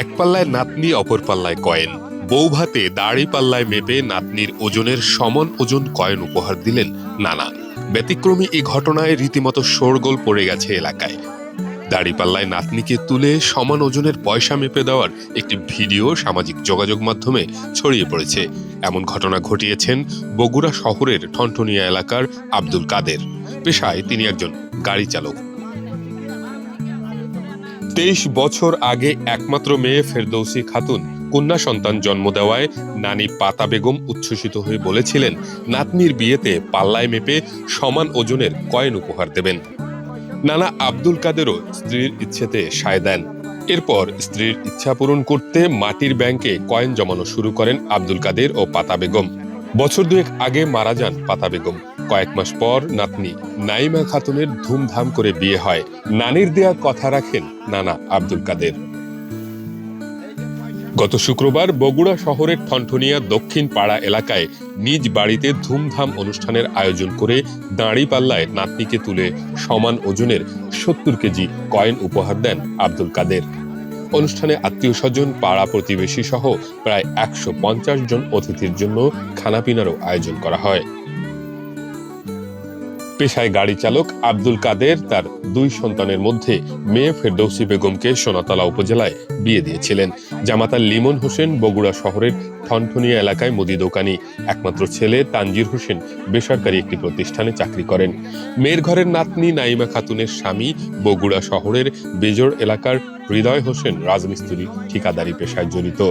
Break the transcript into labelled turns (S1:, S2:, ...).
S1: এক পাল্লায় নাতনি, অপর পাল্লায় কয়েন। বউ ভাতে দাড়ি পাল্লায় মেপে নাতনির ওজনের সমান ওজন কয়েন উপহার দিলেন নানা। ব্যতিক্রমী এই ঘটনায় রীতিমতো শোরগোল পড়ে গেছে এলাকায়। দাড়িপাল্লায় নাতনিকে তুলে সমান ওজনের পয়সা মেপে দেওয়ার একটি ভিডিও সামাজিক যোগাযোগ মাধ্যমে ছড়িয়ে পড়েছে। এমন ঘটনা ঘটিয়েছেন বগুড়া শহরের ঠনঠনিয়া এলাকার আব্দুল কাদের। পেশায় তিনি একজন গাড়ি চালক। 23 বছর আগে একমাত্র মেয়ে ফেরদৌসী খাতুন কন্যা সন্তান জন্ম দেওয়ায় নানি পাতা বেগম উচ্ছ্বসিত হয়ে বলেছিলেন নাতনির বিয়েতে পাল্লায় মেপে সমান ওজনের কয়েন উপহার দেবেন। নানা আব্দুল কাদেরও স্ত্রীর ইচ্ছেতে সায় দেন। এরপর স্ত্রীর ইচ্ছা পূরণ করতে মাটির ব্যাংকে কয়েন জমানো শুরু করেন আব্দুল কাদের ও পাতা বেগম। বছর দুয়েক আগে মারা যান পাতা বেগম। কয়েক মাস পর নাতনি নাইমা খাতুনের ধুমধাম করে বিয়ে হয়। নানির দেয়া কথা রাখেন নানা আব্দুল কাদের। গত শুক্রবার বগুড়া শহরের ঠনঠনিয়া দক্ষিণ পাড়া এলাকায় নিজ বাড়িতে ধুমধাম অনুষ্ঠানের আয়োজন করে দাঁড়িপাল্লায় নাতনিকে তুলে সমান ওজনের 70 কেজি কয়েন উপহার দেন আব্দুল কাদের। অনুষ্ঠানে আত্মীয় স্বজন, পাড়া প্রতিবেশী সহ প্রায় 150 জন অতিথির জন্য খানাপিনারও আয়োজন করা হয়। পেশায় গাড়ি চালক আব্দুল কাদের তার 2 সন্তানের মধ্যে মেয়ে ফেরদৌসী বেগমকে সোনাতলা উপজেলায় বিয়ে দিয়েছিলেন। জামাতা লিমন হোসেন বগুড়া শহরের ঠনঠনিয়া এলাকায় মুদি দোকানি। একমাত্র ছেলে তানজির হোসেন বেসরকারি একটি প্রতিষ্ঠানে চাকরি করেন। মেয়ের ঘরের নাতনি নাইমা খাতুনের স্বামী বগুড়া শহরের বেজোড় এলাকার হৃদয় হোসেন রাজমিস্ত্রি ঠিকাদারি পেশায় জড়িত।